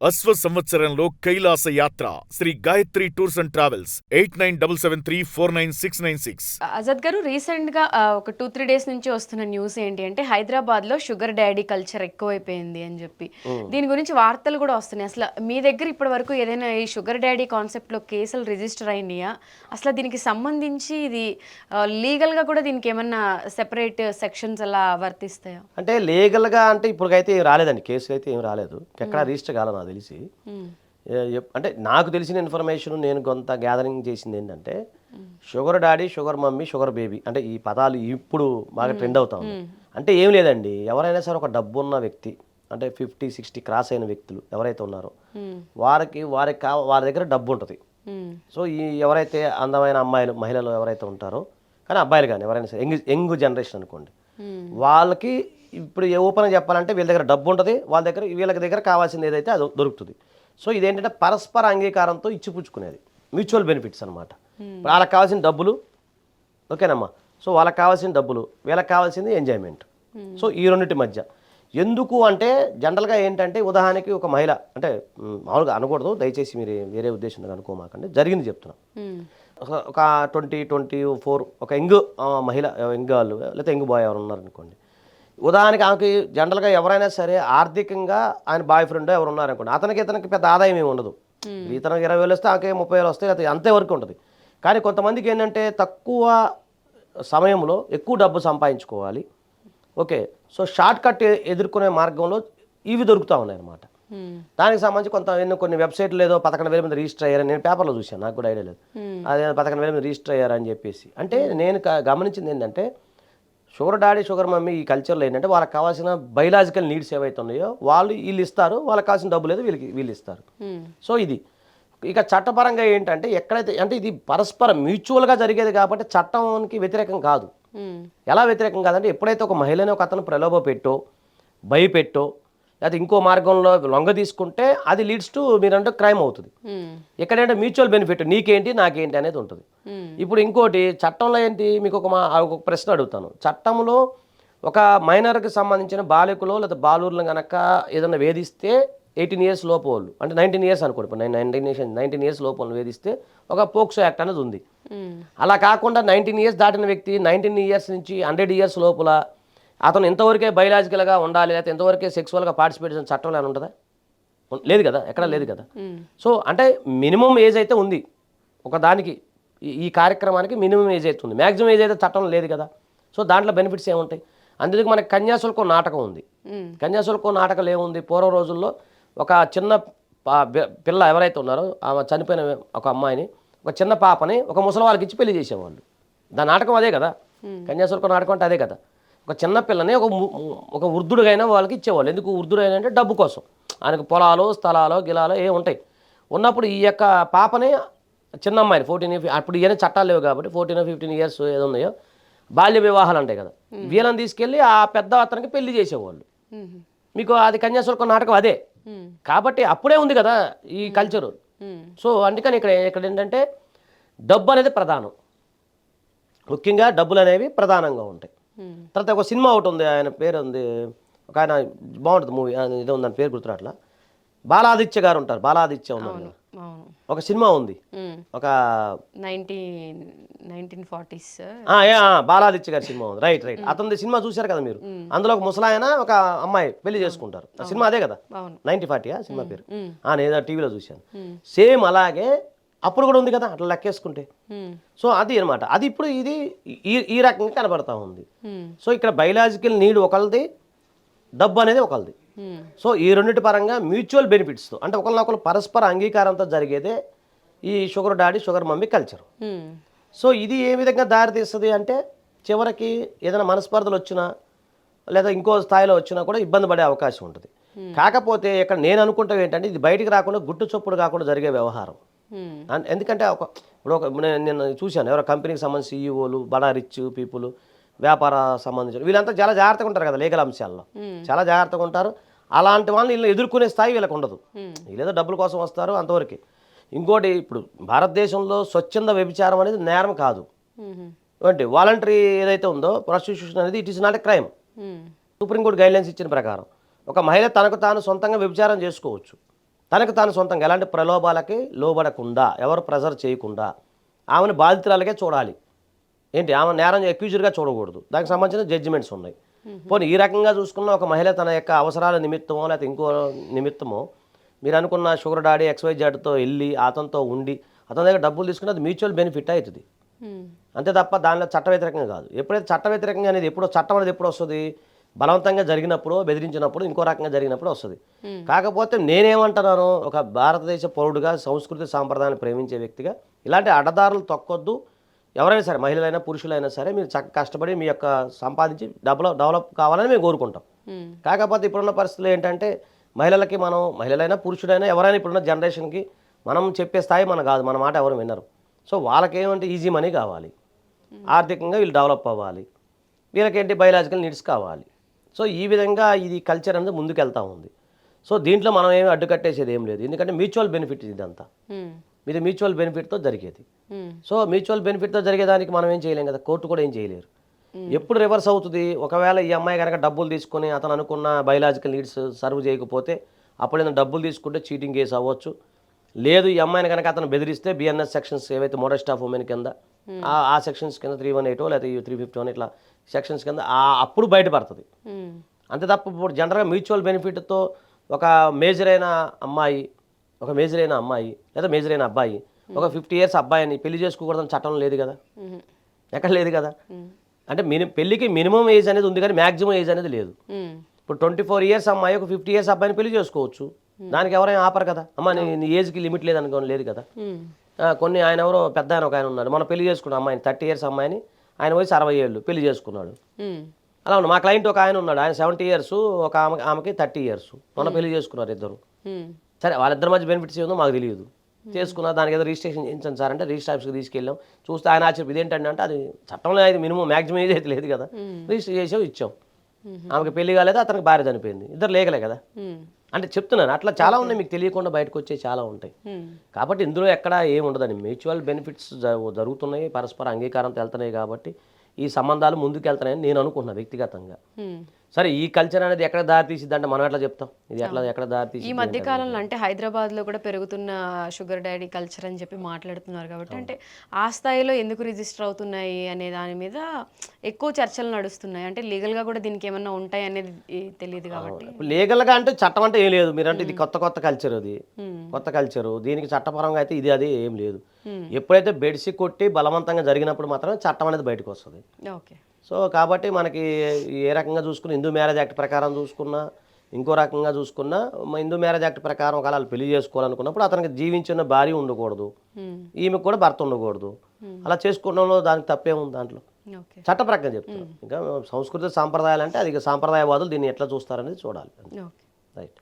అశ్వ సంవత్సరంలో కైలాస యాత్ర Shri Gayatri tours and travels 8977349696. Azad గారు రీసెంట్ గా ఒక 2-3 డేస్ నుంచి వస్తున్న న్యూస్ ఏంటి అంటే హైదరాబాద్ లో షుగర్ డాడీ కల్చర్ ఎక్కువైపోయింది అని చెప్పి దీని గురించి వార్తలు కూడా వస్తున్నాయి. అసలు మీ దగ్గర ఇప్పటి వరకు ఏదైనా ఈ షుగర్ డాడీ కాన్సెప్ట్ లో కేసులు రిజిస్టర్ అయినాయా? అసలు దీనికి సంబంధించి ఇది లీగల్ గా కూడా దీనికి ఏమన్నా సెపరేట్ సెక్షన్స్ అలా వర్తిస్తాయా? అంటే లీగల్ గా అంటే ఇప్పటికైతే ఏం రాలేదండి, కేసు అయితే ఏం రాలేదు, ఎక్కడ రిజిస్టర్ కాలేదు నాకు తెలిసి. అంటే నాకు తెలిసిన ఇన్ఫర్మేషన్ నేను కొంత గ్యాదరింగ్ చేసింది ఏంటంటే sugar daddy, sugar mummy, sugar baby అంటే ఈ పదాలు ఇప్పుడు బాగా ట్రెండ్ అవుతా ఉంది. అంటే ఏం లేదండి, ఎవరైనా సరే ఒక డబ్బు ఉన్న వ్యక్తి అంటే 50-60 క్రాస్ అయిన వ్యక్తులు ఎవరైతే ఉన్నారో వారి దగ్గర డబ్బు ఉంటుంది. సో ఈ ఎవరైతే అందమైన అమ్మాయిలు మహిళలు ఎవరైతే ఉంటారో, కానీ అబ్బాయిలు కానీ ఎవరైనా సరే యంగ్ జనరేషన్ అనుకోండి, వాళ్ళకి ఇప్పుడు ఓపెన్గా చెప్పాలంటే వీళ్ళ దగ్గర డబ్బు ఉంటుంది, వీళ్ళ దగ్గర కావాల్సింది ఏదైతే అది దొరుకుతుంది. సో ఇదేంటంటే పరస్పర అంగీకారంతో ఇచ్చిపుచ్చుకునేది, మ్యూచువల్ బెనిఫిట్స్ అనమాట. వాళ్ళకి కావాల్సిన డబ్బులు ఓకేనమ్మా, సో వాళ్ళకి కావాల్సిన డబ్బులు, వీళ్ళకి కావాల్సింది ఎంజాయ్మెంట్. సో ఈ రెండింటి మధ్య ఎందుకు అంటే జనరల్గా ఏంటంటే ఉదాహరణకి ఒక మహిళ అంటే మామూలుగా అనకూడదు, దయచేసి మీరు వేరే ఉద్దేశంగా అనుకోమాకండి, జరిగింది చెప్తున్నా. ఒక 20-24 ఒక యంగ్ మహిళ, యంగ్ గర్ల్ లేకపోతే యంగ్ బాయ్ ఎవరు ఉన్నారనుకోండి, ఉదాహరణకి ఆమెకి జనరల్గా ఎవరైనా సరే ఆర్థికంగా ఆయన బాయ్ ఫ్రెండ్ ఎవరు ఉన్నారనుకోండి, ఇతనికి పెద్ద ఆదాయం ఏమి ఉండదు. ఇతనికి 20,000 వస్తే ఆమెకి 30,000 వస్తాయి, లేకపోతే అంతేవరకు ఉంటుంది. కానీ కొంతమందికి ఏంటంటే తక్కువ సమయంలో ఎక్కువ డబ్బు సంపాదించుకోవాలి, ఓకే, సో షార్ట్ కట్ ఎదుర్కొనే మార్గంలో ఇవి దొరుకుతూ ఉన్నాయి అన్నమాట. దానికి సంబంధించి కొన్ని వెబ్సైట్లు ఏదో 11,000 మంది రిజిస్టర్ అయ్యారని నేను పేపర్లో చూశాను, నాకు కూడా ఐడియా లేదు. అదే 11,000 మంది రిజిస్టర్ అయ్యారని చెప్పేసి. అంటే నేను గమనించింది ఏంటంటే షుగర్ డాడీ, షుగర్ మమ్మీ ఈ కల్చర్లో ఏంటంటే వాళ్ళకి కావాల్సిన బయలాజికల్ నీడ్స్ ఏవైతే ఉన్నాయో వీళ్ళు ఇస్తారు, వాళ్ళకి కావాల్సిన డబ్బు లేదు వీళ్ళు ఇస్తారు. సో ఇది ఇక చట్టపరంగా ఏంటంటే ఎక్కడైతే అంటే ఇది పరస్పరం మ్యూచువల్గా జరిగేది కాబట్టి చట్టానికి వ్యతిరేకం కాదు. ఎలా వ్యతిరేకం కాదంటే ఎప్పుడైతే ఒక మహిళని ఒక అతను ప్రలోభ పెట్టో భయపెట్టో లేకపోతే ఇంకో మార్గంలో లొంగ తీసుకుంటే అది లీడ్స్ టు మీరంటే క్రైమ్ అవుతుంది. ఎక్కడంటే మ్యూచువల్ బెనిఫిట్, నీకేంటి నాకేంటి అనేది ఉంటుంది. ఇప్పుడు ఇంకోటి చట్టంలో ఏంటి, మీకు ఒక ప్రశ్న అడుగుతాను. చట్టంలో ఒక మైనర్కి సంబంధించిన బాలికలో లేదా బాలుర్లను కనుక ఏదైనా వేధిస్తే 18 years లోపు వాళ్ళు అంటే 19 years అనుకోండి, ఇప్పుడు 19 years లోపు వాళ్ళు వేధిస్తే ఒక పోక్సో యాక్ట్ అనేది ఉంది. అలా కాకుండా 19 years దాటిన వ్యక్తి 19 years నుంచి 100 years లోపల అతను ఎంతవరకే బయలాజికల్గా ఉండాలి లేకపోతే ఎంతవరకే సెక్సువల్గా పార్టిసిపేట్ చేసిన చట్టంలో ఏమైనా ఉంటుందా? లేదు కదా, ఎక్కడ లేదు కదా. సో అంటే మినిమం ఏజ్ అయితే ఉంది ఒక దానికి, ఈ కార్యక్రమానికి మినిమం ఏజ్ అయితే ఉంది, మ్యాక్సిమం ఏజ్ అయితే చట్టంలో లేదు కదా. సో దాంట్లో బెనిఫిట్స్ ఏముంటాయి? అందుకు మనకి కన్యాశుల్కం నాటకం ఉంది. కన్యాశుల్కం నాటకం ఏముంది, పూర్వ రోజుల్లో ఒక చిన్న పిల్ల ఎవరైతే ఉన్నారో ఆమె చనిపోయిన ఒక అమ్మాయిని, ఒక చిన్న పాపని ఒక ముసలి వాళ్ళకి ఇచ్చి పెళ్లి చేసేవాళ్ళు. దాని నాటకం అదే కదా, కన్యాశుల్కం నాటకం అంటే అదే కదా. ఒక చిన్న పిల్లని ఒక వృద్ధుడిగైనా వాళ్ళకి ఇచ్చేవాళ్ళు. ఎందుకు వృద్ధుడైనా అంటే డబ్బు కోసం, ఆయనకు పొలాలు స్థలాలు గిలాలు ఏ ఉంటాయి ఉన్నప్పుడు ఈ యొక్క పాపని చిన్న అమ్మాయిని 14 అప్పుడు ఇవన్నీ చట్టాలు లేవు కాబట్టి 14-15 years ఏదో ఉన్నాయో బాల్య వివాహాలు ఉంటాయి కదా, వీళ్ళని తీసుకెళ్ళి ఆ పెద్ద అతనికి పెళ్లి చేసేవాళ్ళు. మీకు అది కన్యాశుల్కం నాటకం అదే కాబట్టి అప్పుడే ఉంది కదా ఈ కల్చరు. సో అందుకని ఇక్కడ ఏంటంటే డబ్బు అనేది ప్రధానం, ముఖ్యంగా డబ్బులు అనేవి ప్రధానంగా ఉంటాయి. తర్వాత ఒక సినిమా ఒకటి ఉంది, ఆయన పేరు ఉంది, ఒక ఆయన బాగుంటుంది మూవీ, ఇదే ఉంది, దాని పేరు గుర్తురాట్లా, బాలాదిత్య గారు ఉంటారు, బాలాదిత్య ఉన్నారు, ఒక సినిమా ఉంది ఒక 1940s బాలాదిత్య గారి సినిమా ఉంది, రైట్. అతని సినిమా చూశారు కదా మీరు, అందులో ఒక ముసలాయన ఒక అమ్మాయి పెళ్లి చేసుకుంటారు, ఆ సినిమా అదే కదా 1940 సినిమా పేరు, నేను టీవీలో చూశాను. సేమ్ అలాగే అప్పుడు కూడా ఉంది కదా అట్లా లెక్కేసుకుంటే. సో అది అనమాట, అది ఇప్పుడు ఇది ఈ రకంగా కనబడతా ఉంది. సో ఇక్కడ బయలాజికల్ నీడ్ ఒకళ్ళది, డబ్బు అనేది ఒకళ్ళది. సో ఈ రెండింటి పరంగా మ్యూచువల్ బెనిఫిట్స్తో అంటే ఒకరినొకరు పరస్పర అంగీకారంతో జరిగేదే ఈ sugar daddy, sugar mummy culture. So ఇది ఏ విధంగా దారితీస్తుంది అంటే చివరికి ఏదైనా మనస్పర్ధలు వచ్చినా లేదా ఇంకో స్థాయిలో వచ్చినా కూడా ఇబ్బంది పడే అవకాశం ఉంటుంది. కాకపోతే ఇక్కడ నేను అనుకుంటాం ఏంటంటే ఇది బయటికి రాకుండా గుట్టు చొప్పుడు కాకుండా జరిగే వ్యవహారం. ఎందుకంటే నేను చూశాను, ఎవరో కంపెనీకి సంబంధించి సీఈఓలు, బడా రిచ్ పీపుల్, వ్యాపార సంబంధించిన వీళ్ళంతా చాలా జాగ్రత్తగా ఉంటారు కదా లీగల్ అంశాల్లో, చాలా జాగ్రత్తగా ఉంటారు. అలాంటి వాళ్ళని వీళ్ళని ఎదుర్కొనే స్థాయి వీళ్ళకి ఉండదు, వీళ్ళేదో డబ్బుల కోసం వస్తారు అంతవరకు. ఇంకోటి ఇప్పుడు భారతదేశంలో స్వచ్ఛంద వ్యభిచారం అనేది నేరం కాదు, అంటే వాలంటరీ ఏదైతే ఉందో ప్రాస్టిట్యూషన్ అనేది it is not a crime. Supreme court guidelines ఇచ్చిన ప్రకారం ఒక మహిళ తనకు తాను సొంతంగా వ్యభిచారం చేసుకోవచ్చు, తనకు తాను సొంతంగా ఎలాంటి ప్రలోభాలకి లోబడకుండా ఎవరు ప్రెజర్ చేయకుండా ఆమెను బాధితురాలకే చూడాలి. ఏంటి ఆమె నేరం అక్యూజర్గా చూడకూడదు. దానికి సంబంధించిన జడ్జిమెంట్స్ ఉన్నాయి. పోనీ ఈ రకంగా చూసుకున్న ఒక మహిళ తన యొక్క అవసరాల నిమిత్తమో లేకపోతే ఇంకో నిమిత్తమో మీరు అనుకున్న షుగర్ డాడీ XYZతో వెళ్ళి అతనితో ఉండి అతని దగ్గర డబ్బులు తీసుకుని అది మ్యూచువల్ బెనిఫిట్ అవుతుంది. అంతే తప్ప దానిలో చట్ట వ్యతిరేకంగా కాదు. ఎప్పుడైతే చట్ట వ్యతిరేకంగా అనేది చట్టం అనేది ఎప్పుడు వస్తుంది? బలవంతంగా జరిగినప్పుడు, బెదిరించినప్పుడు, ఇంకో రకంగా జరిగినప్పుడు వస్తుంది. కాకపోతే నేనేమంటున్నాను, ఒక భారతదేశ పౌరుడుగా సంస్కృతి సాంప్రదాయాన్ని ప్రేమించే వ్యక్తిగా ఇలాంటి అడ్డదారులు తొక్కొద్దు. ఎవరైనా సరే మహిళలైనా పురుషులైనా సరే మీరు కష్టపడి మీ యొక్క సంపాదించి డెవలప్ కావాలని మేము కోరుకుంటాం. కాకపోతే ఇప్పుడున్న పరిస్థితులు ఏంటంటే మహిళలైనా పురుషుడైనా ఎవరైనా ఇప్పుడున్న జనరేషన్కి మనం చెప్పే స్థాయి మన కాదు, మన మాట ఎవరు వినరు. సో వాళ్ళకేమంటే ఈజీ మనీ కావాలి, ఆర్థికంగా వీళ్ళు డెవలప్ అవ్వాలి, వీళ్ళకేంటి బయలాజికల్ నీడ్స్ కావాలి. సో ఈ విధంగా ఇది కల్చర్ అనేది ముందుకు వెళ్తూ ఉంది. సో దీంట్లో మనం ఏమి అడ్డుకట్టేసేది ఏం లేదు. ఎందుకంటే మ్యూచువల్ బెనిఫిట్ ఇదంతా, ఇది మ్యూచువల్ బెనిఫిట్తో జరిగేది. సో మ్యూచువల్ బెనిఫిట్తో జరిగేదానికి మనం ఏం చేయలేం కదా, కోర్టు కూడా ఏం చేయలేరు. ఎప్పుడు రివర్స్ అవుతుంది? ఒకవేళ ఈ అమ్మాయి కనుక డబ్బులు తీసుకొని అతను అనుకున్న బయలాజికల్ నీడ్స్ సర్వ్ చేయకపోతే అప్పుడు ఏదైనా డబ్బులు తీసుకుంటే చీటింగ్ కేసు అవ్వచ్చు. లేదు ఈ అమ్మాయిని కనుక అతను బెదిరిస్తే BNS సెక్షన్స్ ఏవైతే మోడెస్ట్ ఆఫ్ ఉమెన్ కింద ఆ సెక్షన్స్ కింద 318 లేదా 351 ఇట్లా సెక్షన్స్ కింద అప్పుడు బయటపడుతుంది. అంతే తప్ప ఇప్పుడు జనరల్గా మ్యూచువల్ బెనిఫిట్తో ఒక మేజర్ అయిన అమ్మాయి లేదా మేజర్ అయిన అబ్బాయి ఒక 50 years అబ్బాయిని పెళ్లి చేసుకోకూడదని చట్టం లేదు కదా, ఎక్కడ లేదు కదా. అంటే పెళ్లికి మినిమం ఏజ్ అనేది ఉంది కానీ మ్యాక్సిమం ఏజ్ అనేది లేదు. ఇప్పుడు 24 years అమ్మాయి ఒక 50 years అబ్బాయిని పెళ్లి చేసుకోవచ్చు. దానికి ఎవరైనా ఆపరు కదా, అమ్మ నీ ఏజ్కి లిమిట్ లేదనుకోని లేదు కదా. కొన్ని ఆయన ఎవరో పెద్ద ఒక ఆయన ఉన్నాడు, మనం పెళ్లి చేసుకున్నాం అమ్మాయిని 30 years అమ్మాయిని, ఆయన వయసు 60 ఏళ్ళు పెళ్లి చేసుకున్నాడు. అలా మా క్లయింట్ ఒక ఆయన ఉన్నాడు, ఆయన 70 years, ఒక ఆమెకి 30 years, మొన్న పెళ్లి చేసుకున్నారు ఇద్దరు. సరే వాళ్ళిద్దరి మధ్య బెనిఫిట్స్ ఏదో మాకు తెలియదు, చేసుకున్నా దానికి ఏదో రిజిస్ట్రేషన్ చేయించాను సార్ అంటే రిజిస్టర్ ఆఫీస్కి తీసుకెళ్ళాం. చూస్తే ఆయన ఆశ్చర్యం ఇదేంటంటే అంటే అది చట్టంలో అయితే మినిమం మ్యాక్సిమం ఏజ్ అయితే లేదు కదా, రిజిస్టర్ చేసాం ఇచ్చాం. ఆమెకి పెళ్లి కాలేదు, అతనికి భార్య చనిపోయింది, ఇద్దరు లేకలే కదా. అంటే చెప్తున్నాను అట్లా చాలా ఉన్నాయి, మీకు తెలియకుండా బయటకు వచ్చే చాలా ఉంటాయి. కాబట్టి ఇందులో ఎక్కడ ఏమి ఉండదని మ్యూచువల్ బెనిఫిట్స్ జరుగుతున్నాయి, పరస్పర అంగీకారంతో వెళ్తున్నాయి. కాబట్టి ఈ సంబంధాలు ముందుకు వెళ్తున్నాయని నేను అనుకుంటున్నాను వ్యక్తిగతంగా. సరే ఈ కల్చర్ అనేది ఎక్కడ దారి తీసిద్ది అంటే మనం ఎట్లా చెప్తాం, ఇది ఎక్కడ దారి తీసి. ఈ మధ్య కాలంలో అంటే హైదరాబాద్లో కూడా పెరుగుతున్న షుగర్ డాడీ కల్చర్ అని చెప్పి మాట్లాడుతున్నారు కాబట్టి అంటే ఆ స్థాయిలో ఎందుకు రిజిస్టర్ అవుతున్నాయి అనే దాని మీద ఎక్కువ చర్చలు నడుస్తున్నాయి. అంటే లీగల్గా కూడా దీనికి ఏమన్నా ఉంటాయి అనేది తెలియదు కాబట్టి. లీగల్గా అంటే చట్టం అంటే ఏం లేదు, మీరంటే ఇది కొత్త కల్చర్, అది కొత్త కల్చరు, దీనికి చట్టపరంగా అయితే ఇది అది ఏం లేదు. ఎప్పుడైతే బెడిసి కొట్టి బలవంతంగా జరిగినప్పుడు మాత్రమే చట్టం అనేది బయటకు వస్తుంది. ఓకే. సో కాబట్టి మనకి ఏ రకంగా చూసుకున్నా, హిందూ మ్యారేజ్ యాక్ట్ ప్రకారం చూసుకున్నా, ఇంకో రకంగా చూసుకున్నా, హిందూ మ్యారేజ్ యాక్ట్ ప్రకారం ఒకవేళ వాళ్ళు పెళ్లి చేసుకోవాలనుకున్నప్పుడు అతనికి జీవించిన భార్య ఉండకూడదు, ఈమెకు కూడా భర్త ఉండకూడదు. అలా చేసుకోవడంలో దానికి తప్పేముంది దాంట్లో, చట్ట ప్రకారం చెప్తాను. ఇంకా సంస్కృతి సాంప్రదాయాలు అంటే అది సాంప్రదాయవాదులు దీన్ని ఎట్లా చూస్తారనేది చూడాలి. రైట్.